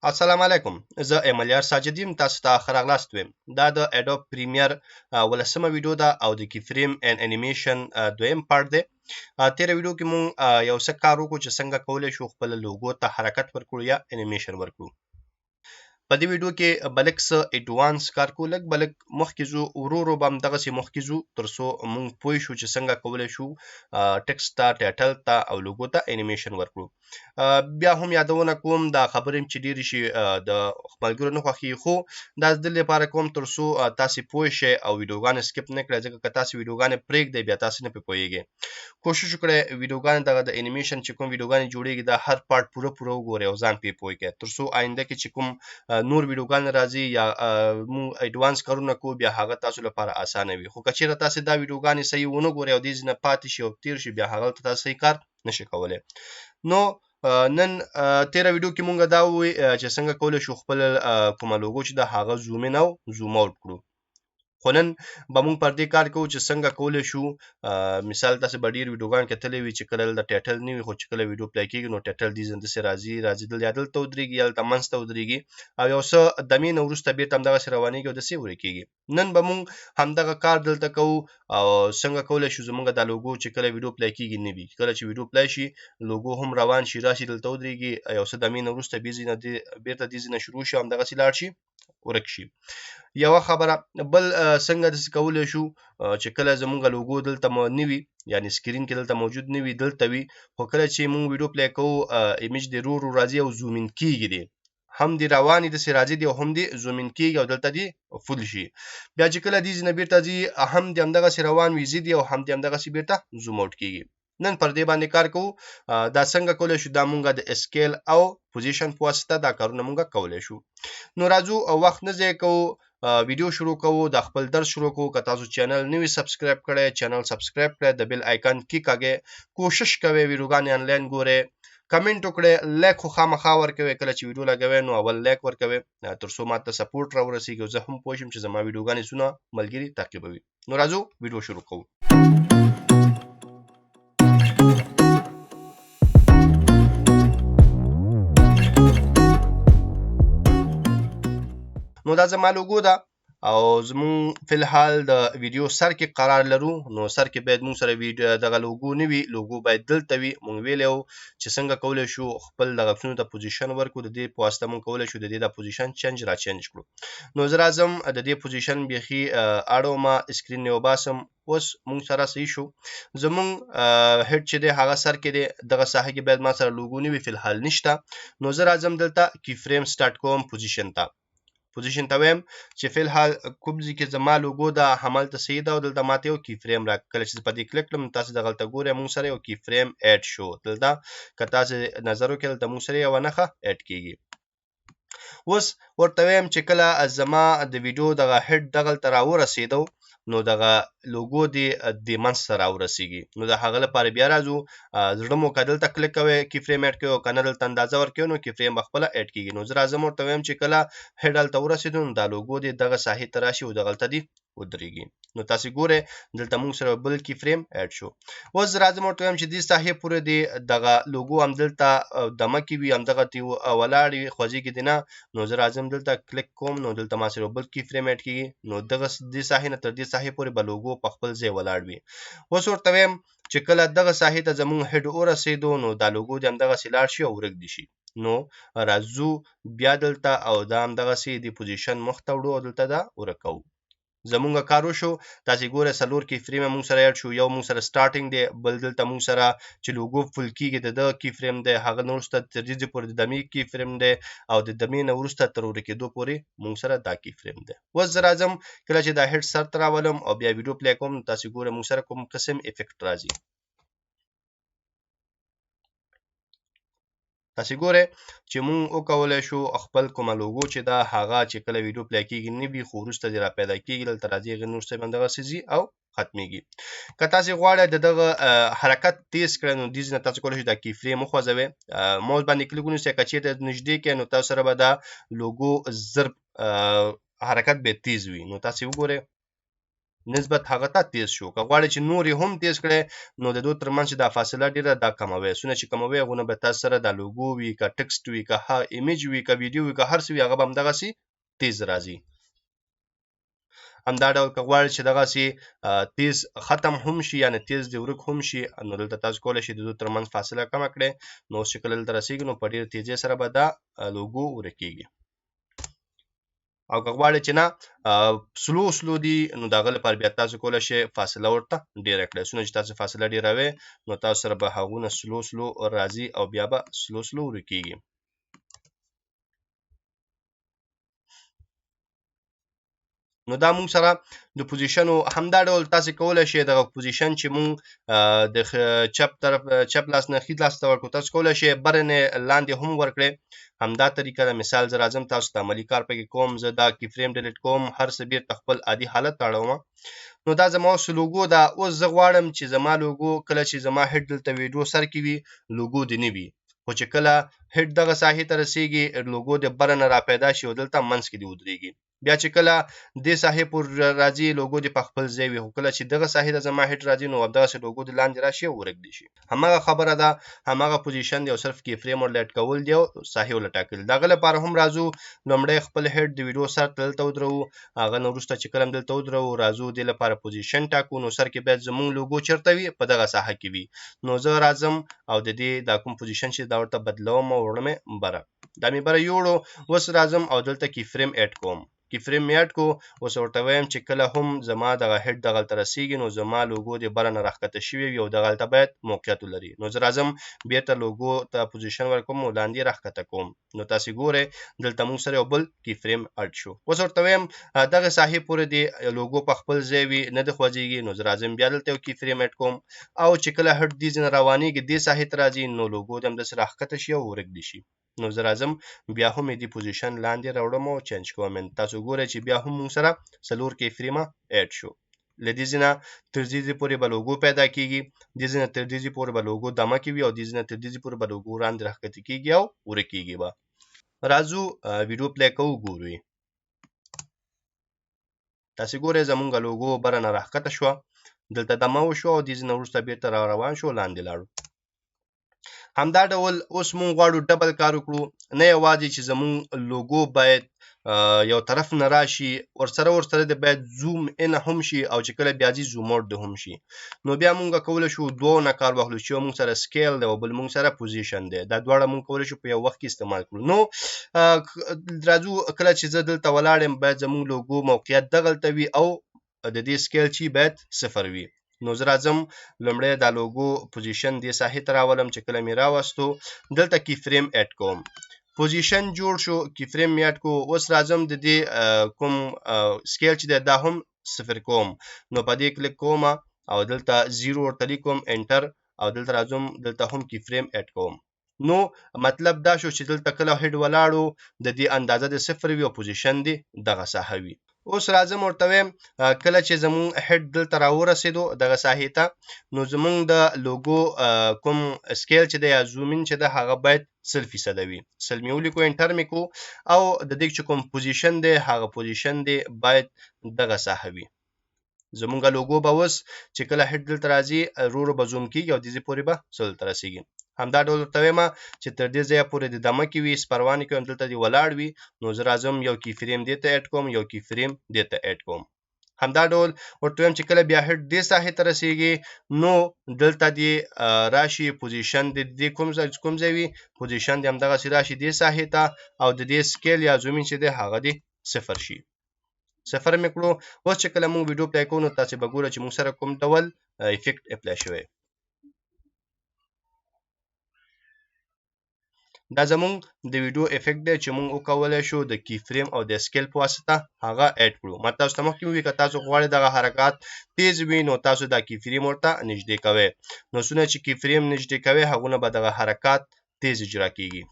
السلام علیکم، زه ایملیار ساجد یم. تاسو ته ښه راغلاست ویم. دا د اډوب پريمير ولسمه ویډیو ده او د کیفریم ان انیمیشن دویم پارت دی. تیره ویډیو کې مونږ یو څه کار وکړو چې څنګه کولی شو خپل لوګو ته حرکت ورکړو یا انیمیشن ورکړو. په دې ویډیو کې بلک څه اډوانس کار کوو، لږ بلک مخکې ځو، ورو ورو به همدغسې مخکې ځو تر څو مونږ پوه شو چې څنګه کولی شو ټکسټ ته، ټایټل ته او لوګو ته انیمیشن ورکړو. بیا هم یادونه کوم دا خبرې چې ډېرې شي د ملګرو نه خوښېږي، خو دا د دې لپاره کوم تر څو تاسې پوه شئ او ویډیوګانې سکپ نه کړئ، ځکه که تاسې ویډیوګانې پرېږدئ بیا تاسې نه پرې پوهېږئ. کوشش وکړئ ویډیوګانې دغه د انیمیشن چې کوم ویډیوګانې جوړېږي دا هر پارت پوره وګورئ او ځان پرې پوه کړئ، تر څو آینده کې چې کوم نور ویډیوګانې راځي یا مونږ اډوانس کارونه کوو بیا هغه تاسو لپاره اسانه وي. خو که چېرته تاسې دا ویډیوګانې صحیح ونه ګورئ او دې ځای نه پاتې شي او تېر شي، بیا هغه تاسو صحیح کار نشئ کولی. نو نن تیره ویډیو کې مونږ دا ووی چې څنګه کولی شو خپل کومه لوګو چې ده هغه زوم ان او زوم اوټ کړو. خو نن به مونږ پر دې کار کوو چې څنګه کولی شو مثال تاسې به ډېر ویډیوګانو کتلی وي چې کله دلته ټایټل نه وي، خو چې کله ویډیو پلی کېږي نو ټایټل دې داسې راځي یا دلته ودرېږي یا دلته منځ ته ودرېږي او یو څه دمې نه وروسته بېرته همدغسې روانېږي او داسې ورکېږي. نن به مونږ همدغه کار دلته کوو او څنګه کولی شو زمونږ دا لوګو چې کله ویډیو پلی کېږي نه وي، کله چې ویډیو پلی شي لوګو هم روان شي، راشي دلته ودرېږي، یو څه دمې نه وروسته بېرته دې ځای نه شروع شي او همدغسې لاړ شي، ورک شي. یوه خبره بل څنګه داسې کولی شو چې کله زمونږ لوګو دلته نه وي، یعنې سکرین کې دلته موجود نه وي، دلته وي، خو کله چې مونږ ویډیو پلی کوو ایمیج دې ورو ورو راځي او زوم ان کېږي، دی هم دې روانې داسې راځي دی او هم دې زوم ان کېږي او دلته دې فل شي. بیا چې کله دې ځای نه بېرته ځي هم دې همدغسې روان وي، ځي دي او هم دې همدغسې بېرته زوم اوټ کېږي. نن پر دې باندې کار کوو. دا څنګه کولی شو، دا مونږ د اسکیل او پوزیشن په واسطه دا کارونه مونږ کولی شو. نو راځو وخت نه ضایع کوو، ویډیو شروع کوو، د خپل درس شروع کوو. که تاسو چینل نوي سبسکرایب کړئ، چینل سبسکرایب کړئ، د بیل آیکن کې کاږئ، کوشش کوئ ویډیوګانې انلاین ګورئ، کمنټ وکړئ، لایک خو خامخا ورکوئ، کله چې ویډیو لګوئ نو اول لایک ورکوئ تر څو ماته سپورټ راورسېږي او زه هم پوه شم چې زما ویډیوګانې څونه ملګري تعقیبوي. نو راځو ویډیو شروع کوو. نو دا زما لوګو ده او زمون فی الحال د ویډیو سر کې قرار لرو. نو سر کې باید مونږ سره دغه لوګو نه وي، لوګو باید دلته وي. مونږ ویلی وو چې څنګه کولی شو خپل دغه عکسونو ته پوزیشن ورکړو، د دې په واسطه مونږ کولی شو د دې د پوزیشن را چینج کړو. نو زه راځم د دې پوزیشن بیخي اړومه، اسکرین یې وباسم. اوس مونږ سره صحیح شو. زمونږ هیډ چې دی هغه سر کې دی، دغه ساحه کې باید ما سره لوګو نه وي، فی الحال نشته. نو زه راځم دلته کی فریم سټارټ کوم پوزیشن ته وایم چې فی الحال کوم ځای کې زما لوګو ده همالته صحیح ده او دلته ماته یو کی فریم راکړه. کله چې په دې کلیک کړم تاسې دغلته ګورئ مونږ سره یو کی فریم ایډ شو. دلته که تاسې نظر وکړئ دلته مونږ سره یوه نښه ایډ کېږي. اوس ورته وایم چې کله زما د ویډیو دغه هیډ دغلته راورسېدو نو دغه لوګو دې منځ ته راورسېږي. نو د هغه لپاره بیا راځو، زړه مو که دلته کلیک کوئ کی فریم ایډ کوئ او که نه دلته اندازه ورکوئ نو کی فریم به خپله ایډ کېږي. نو زه راځم ورته وایم چې کله هیډ هلته ورسېدو نو دا لوګو دې دغه ساحې ته راشي او دغلته دې ودرېږي. نو تاسې ګورئ دلته مونږ سره بل کی فریم ایډ شو. اوس زه راځم ورته وایم چې دې ساحې پورې دې دغه لوګو همدلته دمه کې وي، همدغه ولاړ وي، خوځېږي دې نه. نو زه راځم دلته کلیک کوم نو دلته ما سره بل کی فریم ایډ کېږي. نو دې ساحې نه تر دې ساحې پورې به لوګو په خپل ځای ولاړ وي. اوس ورته وایم چې کله دغه ساحې ته زمونږ هیډ ورسېدو نو دا لوګو دې همدغسې لاړ شي او ورک دې شي. نو راځو بیا دلته او دا همدغسې دې پوزیشن مخ ته وړو او دلته دا ورکوو. زمونږ کار وشو. تاسې ګورئ څلور کی فریم مونږ سره ایډ شو، یو مونږ سره سټارټینګ دی، بل دلته مونږ سره چې لوګو فل کېږي د ده کی فریم دی، هغه نه وروسته تر دې ځای پورې د دمې کی فریم دی او د دمې نه وروسته تر ورکېدو پورې مونږ سره دا کی فریم دی. اوس زه راځم کله چې دا هیډ سر ته راولم او بیا ویډیو پلی کوم تاسې ګورئ مونږ سره کوم قسم افیکټ راځي. تاسې ګورئ چې مونږ وکولی شو خپل کومه لوګو چې ده هغه چې کله ویډیو پلی کېږي نه وي، خو وروسته دې را پیدا کېږي، دلته راځي هغې نه وروسته یې همدغسې ځي او ختمیږي. که تاسې غواړئ د دغه حرکت تیز کړئ نو دې ځای نه تاسې کولی شئ دا کی فریم وخوځوئ، ماوس باندې کلیک ونیسئ، که چېرته نږدې کړئ نو تاسو سره به دا لوګو زر حرکت به تیز وي. نو تاسې وګورئ نسبت هغه ته تیز شو که غواړئ چې نور یې هم تیز کړئ نو د دوی ترمنځ دا فاصله ډیره دا کموي څونه چې کموي هغونه به تاسو سره د لوګو وي که ټکسټ وي که ایمیج وي که ویډیو وي که هر څه وي هغه به همدغسې تیز راځي همدا ډول که غواړئ چې دغسې تیز ختم هم شي یعنې تیز دې ورک هم شي نو دلته تاسو کولی شئ د دوی ترمنځ فاصله کمه کړئ نو اوس چې کله دلته رسیږي نو په ډېره تیزۍ سره به دا لوګو ورکیږي او که غواړئ چې نه سلو دي نو د هغه لپاره بیا تاسو کولی شئ فاصله ورته ډېره کړئ څونه چې تاسو فاصله ډېروئ نو تاسو سره به هغونه سلو راځي او بیا به سلو ورکیږي نو دا مونږ سره د پوزیشن همدا ډول تاسو کولی شئ دغه پوزیشن چې مونږ د چپ لاس نه ښي لاس ته ورکړو تاسو کولی شئ برنې لاندې هم ورکړئ همدا طریقه د مثال زه راځم تاسو ته عملي کار پکې کوم زه دا کی فریم ډیلیټ کوم هر څه بیرته خپل عادي حالت ته اړوم نو دا زما اوس لوګو ده اوس زه غواړم چې زما لوګو کله چې زما هیډ دلته ویډیو سر کې وي لوګو دې نه وي خو چې کله هیډ دغه ساحې ته رسیږي لوګو د بره نه راپیدا شي او دلته منځ کې دې ودرېږي بیا چې کله دې ساحې پورې راځي لوګو دې په خپل ځای وي خو کله چې دغه ساحې ته زما هیډ راځي نو همدغسې لوګو دې لاندې راشي او ورږدي شي هماغه خبره ده هماغه پوزیشن دی او صرف کی فریم ورلټ کول دی او ساحې ولټاکل دغه لپاره هم راځو لومړی خپل هیډ د ویډیو سر ته دلته ودرو هغه نه وروسته چې کله دلته ودرو راځو دې لپاره پوزیشن ټاکو نو سر کې باید زموږ لوګو چېرته وي په دغه ساحه کې وي نو زه راځم او د دې دا کوم پوزیشن چې دا ورته بدلوم او وړم بره دا مې بره یوړو اوس راځم او دلته کی فریم اډ کوم کی فریم مې اډ کو اوس ورته وایم چې کله هم زما دغه هیډ دغلته رسیږي نو زما لوګو د بره نه راښکته شوی وي او دغلته باید موقعیت ولري نو زه راځم بیرته لوګو ته پوزیشن ورکوم او لاندې راښکته کوم نو تاسې ګورئ دلته موږ سره یو بل کی فریم اډ شو اوس ورته وایم دغه ساحې پورې د لوګو په خپل ځای وي نه د خوځېږي نو زه راځم بیا دلته یو کی فریم اډ کوم او چې کله هیډ دې ځینې روانېږي دې ساحې ته راځي نو لوګو دې همداسې راښکته شي او ورږدي شي نو زه راځم بیا هم دې پوزیشن لاندې راوړم او چینج کوم تاسو ګورئ چې بیا هم موږ سره 4 کی فریمه اډ شو له دې ځای نه تر دې ځای پورې به لوګو پیدا کېږي دې ځای نه تر دې ځای پورې به لوګو دمه کې وي او دې ځای نه تر دې ځای پورې به لوګو وړاندې راښکته کېږي او ورکېږي به راځو ویډیو پلی کوو ګورئ تاسې ګورئ زمونږ لوګو بره نه راښکته شوه دلته دمه وشوه او دې ځای نه وروسته بېرته را روان شو لاندې لاړو همدا ډول اوس مونږ غواړو ډبل کار وکړو نه یوازې چې زمونږ لوګو باید یو طرف نه راشي ورسره د باید زوم ان هم شي او چې کله بیا ځي زوم اوټ هم شي نو بیا مونږ کولی شو دوه نه کار واخلو چې مونږ سره سکیل دی او بل مونږ سره پوزیشن دی دا دواړه مونږ کولی شو په یو وخت کې استعمال کړو نو راځو کله چې زه دلته ولاړ یم باید زمونږ لوګو موقعیت دغلته وي او د دې سکیل چې باید 0 وي نو زه راځم لومړی دا لوګو پوزیشن دې ساحې ته راولم چې کله مې راوستو دلته کی فریم اډ کوم پوزیشن جوړ شو کی فریم مې اډ کو اوس راځم د دې کوم سکیل چې دا هم 0 کوم نو په دې کلیک کوم او دلته 0 ورته لیکم انټر او دلته راځم دلته هم کی فریم اډ کوم نو مطلب دا شو چې دلته کله هیډ ولاړو د دې اندازه د 0 وي او پوزیشن دی دغه ساحه وي اوس راځم ورته وایم کله چې زمونږ هیډ دلته راورسېدو دغه ساحې ته نو زمونږ د لوګو کوم سکیل چې دی یا زومین چې ده هغه باید 100% وي 100 مې ولیکو انټر مې کو او د دې چې کوم پوزیشن دی هغه پوزیشن دی باید دغه ساحه وي زمونږ لوګو به اوس چې کله هیډ دلته راځي ورو به زوم کېږي او دې پورې به څلته رسېږي همدا ډول ورته وایم چې تر دې ځایه پورې د دمه کې وي سپروا نه کوم دلته دې ولاړ وي نو زه راځم یو کی فریم دې ته اډ کوم یو کی فریم دې ته اډ کوم همدا ډول ورته وایم چې کله بیا هیډ دې ساحې ته رسېږي نو دلته دې راشي پوزیشن دې کوم ځای وي پوزیشن دې همدغسې راشي دې ساحې ته او د دې سکیل یا زومین چې دی هغه دې 0 شي 0 مې کړو اوس چې کله موږ ویډیو پلی کوو نو تاسې به ګورئ چې موږ سره کوم ډول افیکټ اپلای شوی دا زمونږ د ویډیو افیکټ دی چې موږ وکولی شو د کی فریم او د سکیل په واسطه هغه اډ کړو ما تاسو ته مخکې وویل که تاسو غواړئ دغه حرکات تیز وي نو تاسو دا کی فریم ورته نږدې کوئ نو څونه چې کی فریم نږدې کوئ هغونه به دغه حرکات تیز اجرا کیږي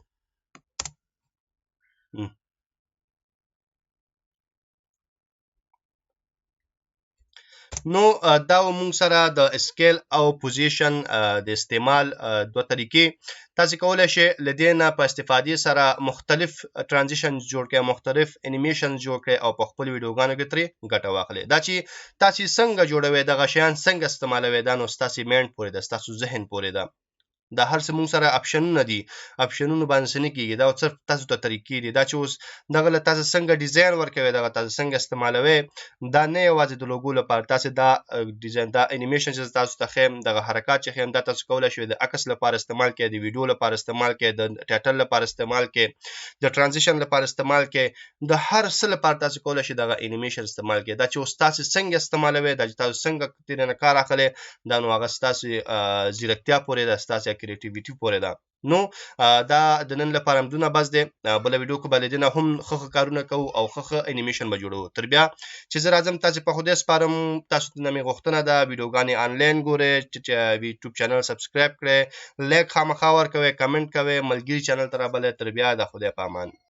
نو دا مونږ سره د اسکیل او پوزیشن د استعمال دوه طریقې تاسو کولای شئ لدینا په استفادې سره مختلف ترانزیشن جوړ کړئ مختلف انیمیشن جوړ کړئ او په خپل ویډیوګانو کې ترې ګټه واخلئ دا چې تاسو څنګه جوړوي دغه شیان څنګه استعمالوي دا نو تاسو مینډ پورې ده تاسو ذهن پورې ده دا هر څه مونږ سره اپشنونه دي اپشنونه باندې څه نه کیږي دا صرف تاسو ته طریقې دي دا چې اوس دغه له تاسو څنګه ډیزاین ورکوي دغه تاسو څنګه استعمالوي دا نه یوازې د لوګو لپاره تاسو دا ډیزاین دا انیمیشن چې تاسو ته خیم دغه حرکات چې خیم دا تاسو کولای شئ د عکس لپاره استعمال کړئ د ویډیو لپاره استعمال کړئ د ټایټل لپاره استعمال کړئ د ترانزیشن لپاره استعمال کړئ د هر څه لپاره تاسو کولای شئ دغه انیمیشن استعمال کړئ دا چې اوس تاسو څنګه استعمالوي دا چې تاسو څنګه ترې کار اخلي دا نو هغه تاسو ځیرکتیا پورې ده تاسو کریټیویټي پورې ده نو دا د نن لپاره همدونه بس دی بل ویډیو کې بل دینه هم خخ کارونه کوو او خخ انیمیشن به جوړو تر بیا چې زه راځم تاسو په خوده سپارم تاسو ته مې غوښتنه ده ویډیوګانې انلاین ګورئ چې یوټیوب چینل سبسکرایب کړئ لایک خامخا ورکوئ کمنټ کوئ ملګری چینل ته رابلئ تر بیا د خدای په امان